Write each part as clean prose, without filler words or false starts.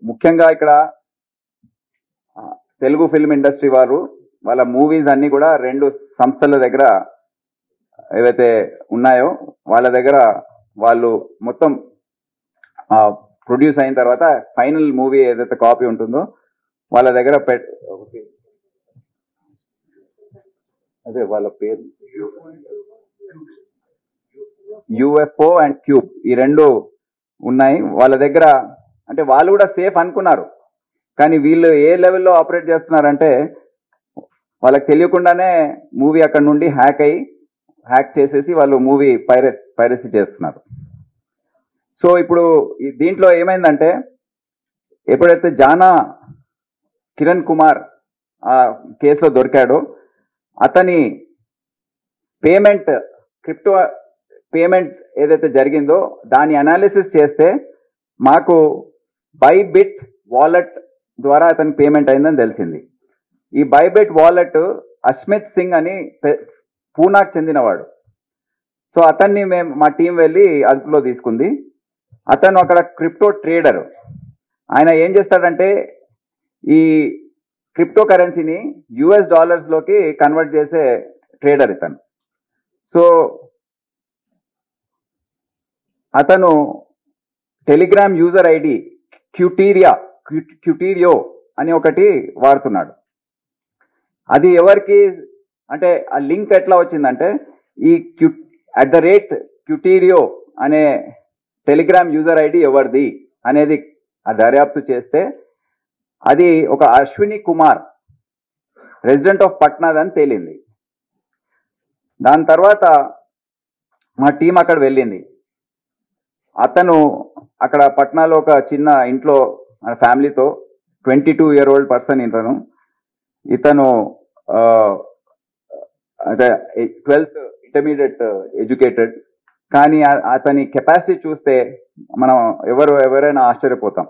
ముఖ్యంగా ఇక్కడ Telugu film industry వారు వాళ్ళ మూవీస్ అన్ని కూడా 2 సంస్థల దగ్గర ఏవైతే ఉన్నాయో వాళ్ళ దగ్గర వాళ్ళు మొత్తం ప్రొడ్యూస్ అయిన తర్వాత ఫైనల్ మూవీ ఏదైతే కాపీ ఉంటుందో వాళ్ళ దగ్గర అదే వాళ్ళ పేరు యుఎఫ్ఓ అండ్ క్యూబ్ ఈ 2 ఉన్నాయి వాళ్ళ దగ్గర. అంటే వాళ్ళు కూడా సేఫ్ అనుకున్నారు, కానీ వీళ్ళు ఏ లెవెల్లో ఆపరేట్ చేస్తున్నారంటే వాళ్ళకి తెలియకుండానే మూవీ అక్కడ నుండి హ్యాక్ చేసేసి వాళ్ళు మూవీ పైరసీ చేస్తున్నారు. సో ఇప్పుడు దీంట్లో ఏమైందంటే ఎప్పుడైతే జానా కిరణ్ కుమార్ ఆ కేసులో దొరికాడో అతని క్రిప్టో పేమెంట్ ఏదైతే జరిగిందో దాని అనాలిసిస్ చేస్తే మాకు బైబిట్ వాలెట్ ద్వారా అతని పేమెంట్ అయిందని తెలిసింది. ఈ బైబిట్ వాలెట్ అస్మిత్ సింగ్ అని పూనాకు చెందినవాడు. సో అతన్ని మా టీం వెళ్ళి అదుపులో తీసుకుంది. అతను అక్కడ క్రిప్టో ట్రేడర్. ఆయన ఏం చేస్తాడంటే ఈ క్రిప్టో కరెన్సీని యుఎస్ డాలర్స్లోకి కన్వర్ట్ చేసే ట్రేడర్ ఇతను. సో అతను టెలిగ్రామ్ యూజర్ ఐడి క్యూటీరియో అని ఒకటి వాడుతున్నాడు. అది ఎవరికి అంటే ఆ లింక్ ఎట్లా వచ్చిందంటే ఈ @క్యూటీరియో అనే టెలిగ్రామ్ యూజర్ ఐడి ఎవరిది అనేది దర్యాప్తు చేస్తే అది ఒక అశ్విని కుమార్ రెసిడెంట్ ఆఫ్ పట్నాద్ అని తేలింది. దాని తర్వాత మా టీం అక్కడ వెళ్ళింది. అతను అక్కడ పట్నాలో ఒక చిన్న ఇంట్లో ఫ్యామిలీతో 22-year-old పర్సన్ ఇతను అంటే 12th ఇంటర్మీడియట్ ఎడ్యుకేటెడ్. కానీ అతని కెపాసిటీ చూస్తే మనం ఎవరైనా ఆశ్చర్యపోతాం.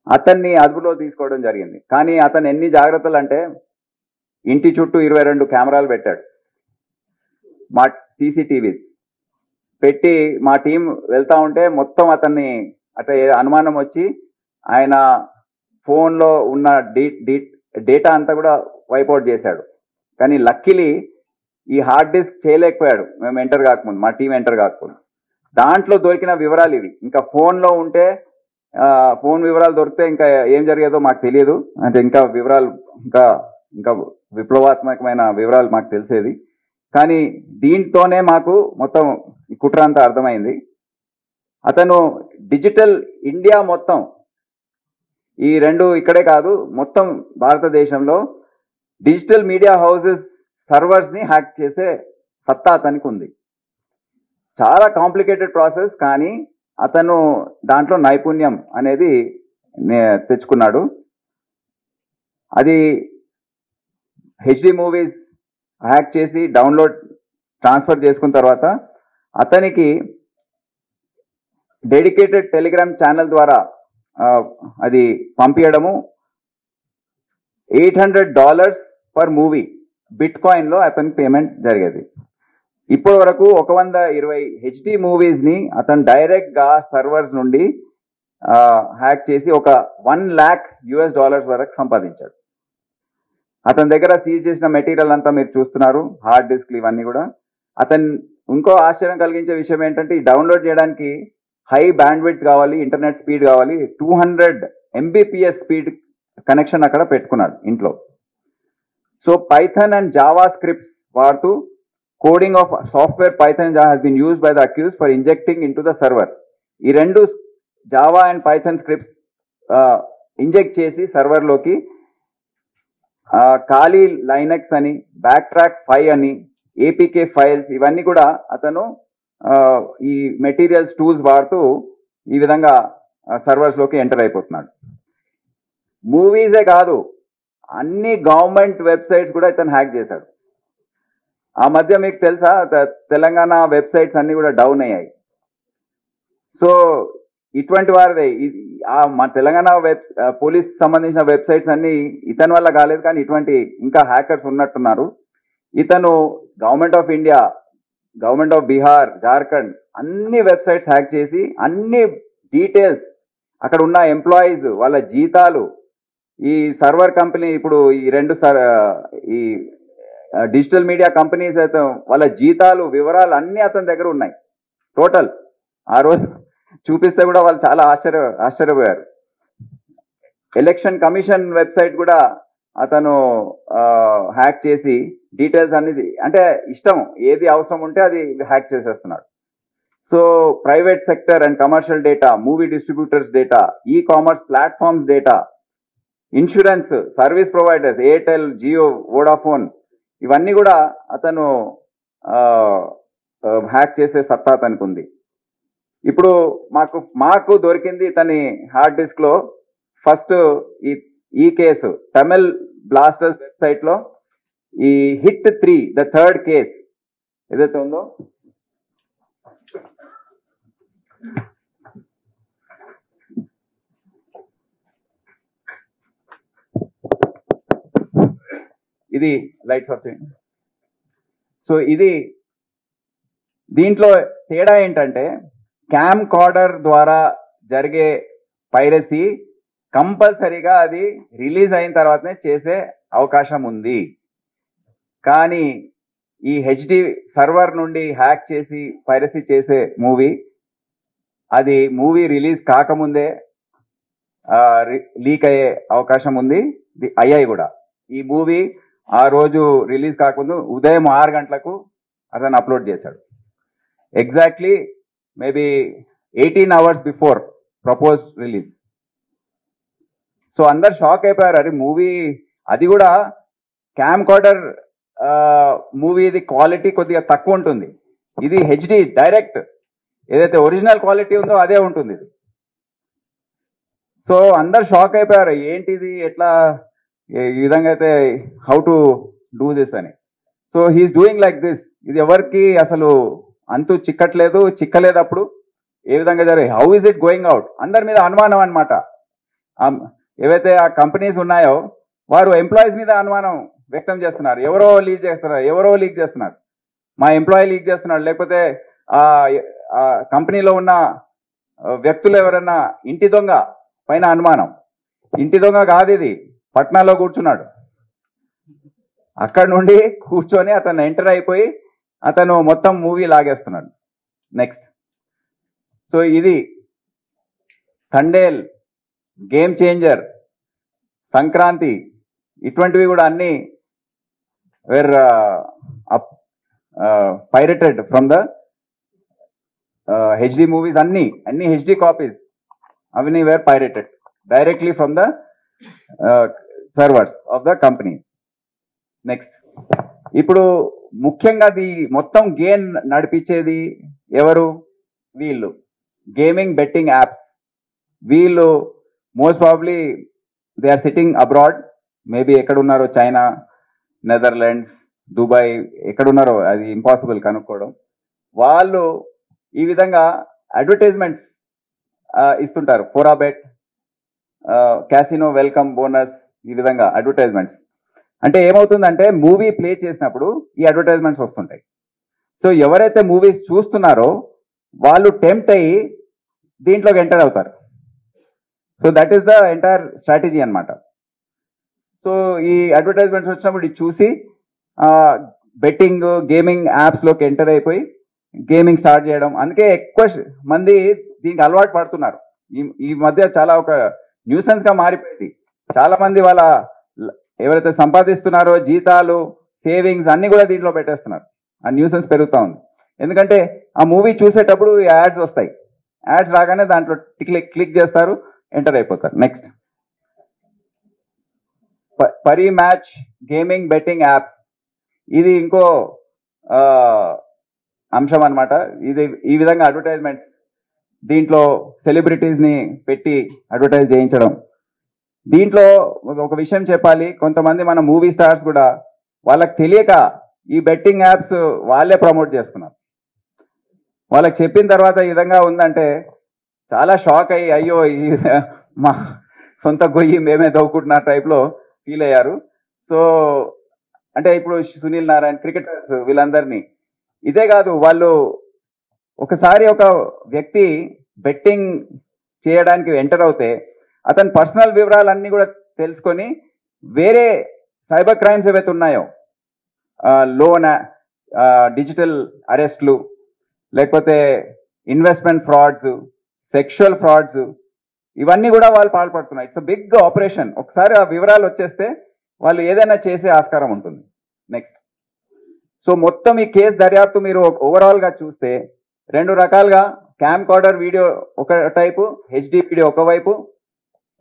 అతన్ని అదుపులో తీసుకోవడం జరిగింది. కానీ అతను ఎన్ని జాగ్రత్తలు అంటే ఇంటి చుట్టూ 22 కెమెరాలు పెట్టాడు, మా CCTV పెట్టి మా టీం వెళ్తా ఉంటే మొత్తం అతన్ని అట్లా అనుమానం వచ్చి ఆయన ఫోన్లో ఉన్న డేటా అంతా కూడా వైపౌట్ చేశాడు. కానీ లక్కీలీ ఈ హార్డ్ డిస్క్ చేయలేకపోయాడు మేము ఎంటర్ కాకముందు, మా టీం ఎంటర్ కాకముందు. దాంట్లో దొరికిన వివరాలు ఇవి. ఇంకా ఫోన్లో ఉంటే ఫోన్ వివరాలు దొరికితే ఇంకా ఏం జరిగేదో మాకు తెలియదు. అంటే ఇంకా వివరాలు ఇంకా విప్లవాత్మకమైన వివరాలు మాకు తెలిసేది. కానీ దీంతోనే మాకు మొత్తం కుట్ర అంతా అర్థమైంది. అతను డిజిటల్ ఇండియా మొత్తం ఈ 2 ఇక్కడే కాదు మొత్తం భారతదేశంలో డిజిటల్ మీడియా హౌసెస్ సర్వర్స్ని హ్యాక్ చేసే సత్తా అతనికి ఉంది. చాలా కాంప్లికేటెడ్ ప్రాసెస్, కానీ అతను దాంట్లో నైపుణ్యం అనేది తెచ్చుకున్నాడు. అది HD మూవీస్ హ్యాక్ చేసి ట్రాన్స్ఫర్ చేసుకున్న తర్వాత అతనికి డెడికేటెడ్ టెలిగ్రామ్ ఛానల్ ద్వారా అది పంపించడము $800 పర్ మూవీ బిట్కాయిన్లో అతనికి పేమెంట్ జరిగేది. ఇప్పటి వరకు 120 HD మూవీస్ని అతను డైరెక్ట్గా సర్వర్స్ నుండి హ్యాక్ చేసి ఒక $1 lakh వరకు సంపాదించాడు. అతని దగ్గర సీజ్ చేసిన మెటీరియల్ అంతా మీరు చూస్తున్నారు, హార్డ్ డిస్క్లు ఇవన్నీ కూడా. అతను ఇంకో ఆశ్చర్యం కలిగించే విషయం ఏంటంటే ఈ డౌన్లోడ్ చేయడానికి హై బ్యాండ్విడ్త్ కావాలి, ఇంటర్నెట్ స్పీడ్ కావాలి. 200 Mbps స్పీడ్ కనెక్షన్ అక్కడ పెట్టుకున్నాడు ఇంట్లో. So Python and Java scripts వాడుతూ coding of software Python has been used by the accused for injecting into the server. ఈ 2 Java and Python scripts inject చేసి సర్వర్లోకి ఖాళీ Linux అని, back track 5 అని, APK files ఇవన్నీ కూడా అతను ఈ మెటీరియల్స్ టూల్స్ వాడుతూ ఈ విధంగా సర్వర్స్లోకి ఎంటర్ అయిపోతున్నాడు. మూవీసే కాదు, అన్ని గవర్నమెంట్ వెబ్సైట్స్ కూడా ఇతను హ్యాక్ చేశాడు. ఆ మధ్య మీకు తెలుసా తెలంగాణ వెబ్సైట్స్ అన్ని కూడా డౌన్ అయ్యాయి. సో ఇటువంటి వారిదే మా తెలంగాణ పోలీస్ సంబంధించిన వెబ్సైట్స్ అన్ని ఇతని వల్ల కాలేదు, కానీ ఇటువంటి ఇంకా హ్యాకర్స్ ఉన్నట్టున్నారు. ఇతను government of India, government of Bihar, Jharkhand అన్ని వెబ్సైట్స్ హ్యాక్ చేసి అన్ని డీటెయిల్స్ అక్కడ ఉన్న ఎంప్లాయీస్ వాళ్ళ జీతాలు, ఈ సర్వర్ కంపెనీ ఇప్పుడు ఈ ఈ డిజిటల్ మీడియా కంపెనీస్ అయితే వాళ్ళ జీతాలు వివరాలు అన్నీ అతని దగ్గర ఉన్నాయి టోటల్. ఆ రోజు చూపిస్తే కూడా వాళ్ళు చాలా ఆశ్చర్యపోయారు. ఎలక్షన్ కమిషన్ వెబ్సైట్ కూడా అతను హ్యాక్ చేసి డీటెయిల్స్ అన్ని, అంటే ఇష్టం ఏది అవసరం ఉంటే అది హ్యాక్ చేసేస్తున్నాడు. So private sector and commercial data, movie distributors data, e commerce platforms data, insurance service providers, Airtel, Jio, Vodafone, ఇవన్నీ కూడా అతను హ్యాక్ చేసే సత్తా అతనికి ఉంది. ఇప్పుడు మాకు దొరికింది ఇతని హార్డ్ డిస్క్ లో ఫస్ట్ ఈ కేసు తమిళ్ బ్లాస్టర్స్ వెబ్సైట్ లో ఈ హిట్ 3 ద థర్డ్ కేస్ ఏదైతే ఉందో, ఇది లైట్స్ వచ్చేయండి. సో ఇది దీంట్లో తేడా ఏంటంటే క్యామ్ కార్డర్ ద్వారా జరిగే పైరసీ కంపల్సరీగా అది రిలీజ్ అయిన తర్వాతనే చేసే అవకాశం ఉంది. కానీ ఈ హెచ్డి సర్వర్ నుండి హ్యాక్ చేసి పైరసీ చేసే అది మూవీ రిలీజ్ కాకముందే లీక్ అయ్యే అవకాశం ఉంది, అయ్యాయి కూడా. ఈ మూవీ ఆ రోజు రిలీజ్ కాకముందు ఉదయం 6 గంటలకు అతను అప్లోడ్ చేశాడు. Exactly maybe 18 hours before propose release. So అందరు షాక్ అయిపోయారు, అది మూవీ, అది కూడా క్యామ్ కార్డర్ మూవీది క్వాలిటీ కొద్దిగా తక్కువ ఉంటుంది, ఇది హెచ్డి డైరెక్ట్ ఏదైతే ఒరిజినల్ క్వాలిటీ ఉందో అదే ఉంటుంది ఇది. సో అందరు షాక్ అయిపోయారు, ఏంటిది, ఎట్లా ఈ విధంగా అయితే హౌ టు డూ దిస్ అని. So he is doing like this. ఇది ఎవరికి అసలు అంతు చిక్కలేదు. అప్పుడు ఏ విధంగా జరిగి how is it going out, అందరి మీద అనుమానం అనమాట. ఏవైతే ఆ కంపెనీస్ ఉన్నాయో వారు ఎంప్లాయీస్ మీద అనుమానం వ్యక్తం చేస్తున్నారు, ఎవరో లీక్ చేస్తున్నారు, మా ఎంప్లాయీ లీక్ చేస్తున్నాడు, లేకపోతే ఆ కంపెనీలో ఉన్న వ్యక్తులు ఎవరైనా ఇంటి దొంగ పైన అనుమానం. ఇంటి దొంగ కాదు, ఇది పట్నాలో కూర్చున్నాడు, అక్కడ నుండి కూర్చొని అతను ఎంటర్ అయిపోయి అతను మొత్తం మూవీ లాగేస్తున్నాడు. నెక్స్ట్, సో ఇది థండేల్, గేమ్ చేంజర్, సంక్రాంతి, ఇటువంటివి కూడా అన్ని were pirated from the HD movies. అన్ని హెచ్డి కాపీస్ అవన్నీ were pirated directly from the servers of the company. Next, ఇప్పుడు ముఖ్యంగా మొత్తం గేమ్ నడిపించేది ఎవరు? వీళ్ళు గేమింగ్ బెట్టింగ్ యాప్స్. వీళ్ళు most probably they are sitting abroad, maybe ఎక్కడున్నారో, చైనా, నెదర్లాండ్స్, దుబాయ్, ఎక్కడున్నారో అది ఇంపాసిబుల్ కనుక్కోవడం. వాళ్ళు ఈ విధంగా అడ్వర్టైజ్మెంట్స్ ఇస్తుంటారు, ఫోరాబెట్, క్యాసినో వెల్కమ్ బోనస్, ఈ విధంగా అడ్వర్టైజ్మెంట్స్. అంటే ఏమవుతుందంటే మూవీ ప్లే చేసినప్పుడు ఈ అడ్వర్టైజ్మెంట్స్ వస్తుంటాయి. సో ఎవరైతే మూవీస్ చూస్తున్నారో వాళ్ళు టెంప్ట్ అయ్యి దీంట్లోకి ఎంటర్ అవుతారు. So that is the entire strategy అనమాట. సో ఈ అడ్వర్టైజ్మెంట్స్ వచ్చినప్పుడు ఇది చూసి బెట్టింగ్, గేమింగ్ యాప్స్లోకి ఎంటర్ అయిపోయి గేమింగ్ స్టార్ట్ చేయడం. అందుకే ఎక్కువ మంది దీనికి అలవాటు పడుతున్నారు. ఈ మధ్య చాలా ఒక న్యూసెన్స్ గా మారిపోయింది. చాలా మంది వాళ్ళ ఎవరైతే సంపాదిస్తున్నారో జీతాలు, సేవింగ్స్ అన్ని కూడా దీంట్లో పెట్టేస్తున్నారు. ఆ న్యూసెన్స్ పెరుగుతూ ఉంది. ఎందుకంటే ఆ మూవీ చూసేటప్పుడు యాడ్స్ వస్తాయి, యాడ్స్ రాగానే దాంట్లో క్లిక్ చేస్తారు, ఎంటర్ అయిపోతారు. Next, Pari match gaming betting apps. ఇది ఇంకో అంశం అనమాట. ఇది ఈ విధంగా అడ్వర్టైజ్మెంట్స్, దీంట్లో సెలబ్రిటీస్ ని పెట్టి అడ్వర్టైజ్ చేయించడం. దీంట్లో ఒక విషయం చెప్పాలి, కొంతమంది మన మూవీ స్టార్స్ కూడా వాళ్ళకి తెలియక ఈ బెట్టింగ్ యాప్స్ వాళ్ళే ప్రమోట్ చేస్తున్నారు. వాళ్ళకి చెప్పిన తర్వాత ఈ విధంగా ఉందంటే చాలా షాక్ అయ్యి, అయ్యో ఈ మా సొంత గొయ్యి మేమే దవ్వుకుంటున్న టైప్లో ఫీల్ అయ్యారు. సో అంటే ఇప్పుడు సునీల్ నారాయణ్, క్రికెటర్స్, వీళ్ళందరినీ ఇదే కాదు, వాళ్ళు ఒకసారి ఒక వ్యక్తి బెట్టింగ్ చేయడానికి ఎంటర్ అవుతే అతని పర్సనల్ వివరాలన్నీ కూడా తెలుసుకొని వేరే సైబర్ క్రైమ్స్ ఏవైతే ఉన్నాయో, లోన్, డిజిటల్ అరెస్ట్లు, లేకపోతే ఇన్వెస్ట్మెంట్ ఫ్రాడ్స్, సెక్షువల్ ఫ్రాడ్స్, ఇవన్నీ కూడా వాళ్ళు పాల్పడుతున్నారు. It's big operation. ఒకసారి ఆ వివరాలు వచ్చేస్తే వాళ్ళు ఏదైనా చేసే ఆస్కారం ఉంటుంది. నెక్స్ట్, సో మొత్తం ఈ కేసు దర్యాప్తు మీరు ఓవరాల్గా చూస్తే 2 రకాలుగా క్యామ్ కార్డర్ వీడియో ఒక టైపు, హెచ్డి వీడియో ఒకవైపు,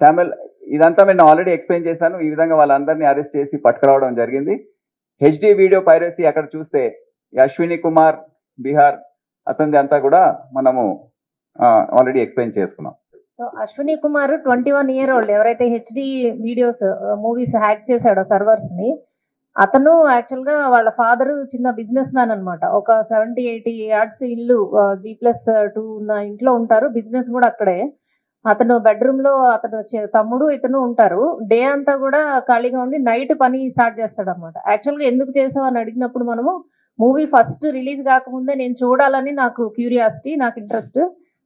తమిళ్, ఇదంతా నేను ఆల్రెడీ ఎక్స్ప్లెయిన్ చేశాను. ఈ విధంగా వాళ్ళందరినీ అరెస్ట్ చేసి పట్టుకురావడం జరిగింది. హెచ్డి వీడియో పైరసీ అక్కడ చూస్తే అశ్విని కుమార్ బీహార్ అతనిది అంతా కూడా మనము ఆల్రెడీ ఎక్స్ప్లెయిన్ చేసుకున్నాం. So Ashwini Kumar 21 year old ఎవరైతే హెచ్డి వీడియోస్ మూవీస్ హ్యాక్ చేశాడో సర్వర్స్ ని, అతను యాక్చువల్ గా వాళ్ళ ఫాదర్ చిన్న బిజినెస్ మ్యాన్ అనమాట. ఒక 70-80 yards ఇల్లు, G+2 ఉన్న ఇంట్లో ఉంటారు. బిజినెస్ కూడా అక్కడే. అతను బెడ్రూమ్ లో అతను తమ్ముడు ఇతను ఉంటారు. డే అంతా కూడా ఖాళీగా ఉండి నైట్ పని స్టార్ట్ చేస్తాడు అనమాట. యాక్చువల్ గా ఎందుకు చేసావు అని అడిగినప్పుడు మనము మూవీ ఫస్ట్ రిలీజ్ కాకముందే నేను చూడాలని నాకు క్యూరియాసిటీ, నాకు ఇంట్రెస్ట్,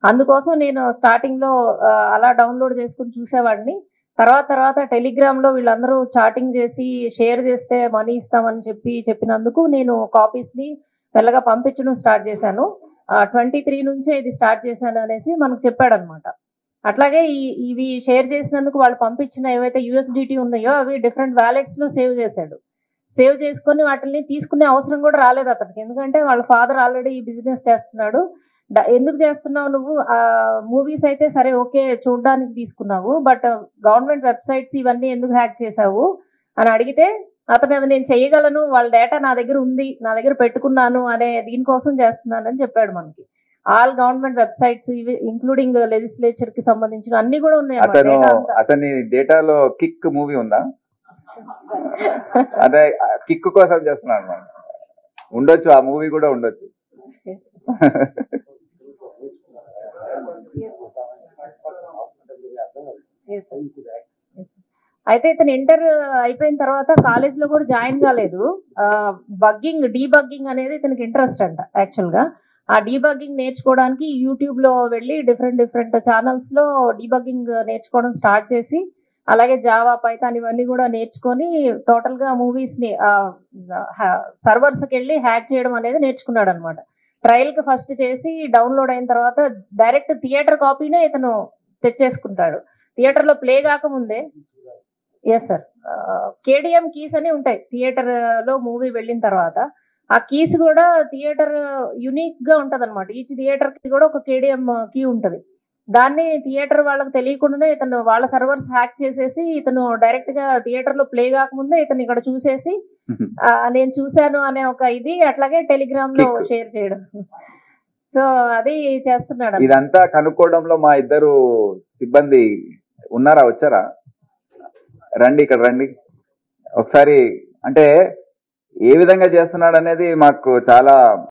అందుకోసం నేను స్టార్టింగ్ లో అలా డౌన్లోడ్ చేసుకుని చూసేవాడిని. తర్వాత టెలిగ్రామ్ లో వీళ్ళందరూ చాటింగ్ చేసి షేర్ చేస్తే మనీ ఇస్తామని చెప్పినందుకు నేను కాపీస్ ని మెల్లగా పంపించడం స్టార్ట్ చేశాను. 23 నుంచే ఇది స్టార్ట్ చేశాను అనేసి మనకు చెప్పాడు అనమాట. అట్లాగే ఇవి షేర్ చేసినందుకు వాళ్ళు పంపించిన ఏవైతే USDT ఉన్నాయో అవి డిఫరెంట్ వ్యాలెట్స్ లో సేవ్ చేశాడు. సేవ్ చేసుకొని వాటిని తీసుకునే అవసరం కూడా రాలేదు అతనికి, ఎందుకంటే వాళ్ళ ఫాదర్ ఆల్రెడీ ఈ బిజినెస్ చేస్తున్నాడు. ఎందుకు చేస్తున్నావు నువ్వు, మూవీస్ అయితే సరే ఓకే చూడడానికి తీసుకున్నావు, బట్ గవర్నమెంట్ వెబ్సైట్స్ ఇవన్నీ ఎందుకు హ్యాక్ చేశావు అని అడిగితే అతను అది నేను చేయగలను, వాళ్ళ డేటా నా దగ్గర ఉంది, నా దగ్గర పెట్టుకున్నాను అనే దీనికోసం చేస్తున్నానని చెప్పాడు మనకి. ఆల్ గవర్నమెంట్ వెబ్సైట్స్ ఇవి ఇంక్లూడింగ్ లెజిస్లేచర్ కి సంబంధించిన అన్ని కూడా ఉన్నాయి. అతని డేటాలో కిక్ మూవీ ఉందా? అదే కిక్ కోసం చేస్తున్నాను, ఉండొచ్చు, ఆ మూవీ కూడా ఉండొచ్చు. అయితే ఇతను ఇంటర్ అయిపోయిన తర్వాత కాలేజ్ లో కూడా జాయిన్ కాలేదు. డీబగ్గింగ్ అనేది ఇతనికి ఇంట్రెస్ట్ అంట. యాక్చువల్ గా ఆ డీబగ్గింగ్ నేర్చుకోవడానికి యూట్యూబ్ లో వెళ్ళి డిఫరెంట్ ఛానల్స్ లో డీబగ్గింగ్ నేర్చుకోవడం స్టార్ట్ చేసి, అలాగే జావా, పైథాన్ ఇవన్నీ కూడా నేర్చుకొని టోటల్ గా మూవీస్ ని సర్వర్స్ కి వెళ్ళి హ్యాక్ చేయడం అనేది నేర్చుకున్నాడు అనమాట. ట్రయల్ కి ఫస్ట్ చేసి డౌన్లోడ్ అయిన తర్వాత డైరెక్ట్ థియేటర్ కాపీనే ఇతను తెచ్చేసుకుంటాడు. థియేటర్ లో ప్లే కాకముందే. ఎస్ సార్, KDM కీస్ అని ఉంటాయి థియేటర్ లో మూవీ వెళ్ళిన తర్వాత. ఆ కీస్ కూడా థియేటర్ యునిక్ గా ఉంటది అనమాట. ఈచ్ థియేటర్ కి కూడా ఒక KDM కీ ఉంటది. దాన్ని థియేటర్ వాళ్ళకి తెలియకుండానే ఇతను వాళ్ళ సర్వర్స్ హ్యాక్ చేసేసి ఇతను డైరెక్ట్ గా థియేటర్ లో ప్లే కాకముందే ఇతను ఇక్కడ చూసేసి నేను చూశాను అనే ఒక ఇది, అట్లాగే టెలిగ్రామ్ లో షేర్ చేయడం. సో అది చేస్తున్నాడు. ఇదంతా కనుక్కోవడంలో మా ఇద్దరు సిబ్బంది ఉన్నారా, వచ్చారా? రండి, ఇక్కడ రండి ఒకసారి. అంటే ఏ విధంగా చేస్తున్నాడు అనేది మాకు చాలా